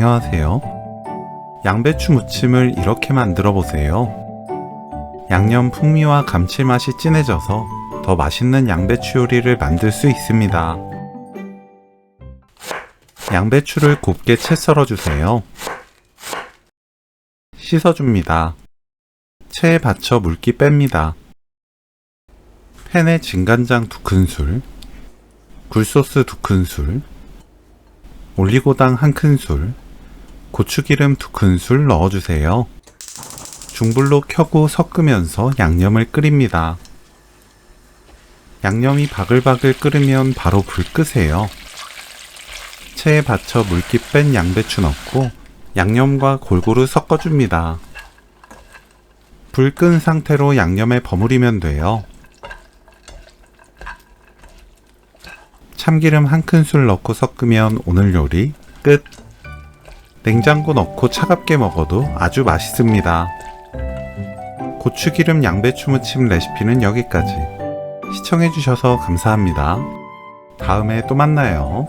안녕하세요. 양배추 무침을 이렇게 만들어 보세요. 양념 풍미와 감칠맛이 진해져서 더 맛있는 양배추 요리를 만들 수 있습니다. 양배추를 곱게 채 썰어 주세요. 씻어줍니다. 체에 받쳐 물기 뺍니다. 팬에 진간장 2큰술, 굴소스 2큰술, 올리고당 1큰술, 고추기름 2큰술 넣어주세요. 중불로 켜고 섞으면서 양념을 끓입니다. 양념이 바글바글 끓으면 바로 불 끄세요. 체에 받쳐 물기 뺀 양배추 넣고 양념과 골고루 섞어줍니다. 불 끈 상태로 양념에 버무리면 돼요. 참기름 1큰술 넣고 섞으면 오늘 요리 끝! 냉장고 넣고 차갑게 먹어도 아주 맛있습니다. 고추기름 양배추 무침 레시피는 여기까지. 시청해주셔서 감사합니다. 다음에 또 만나요.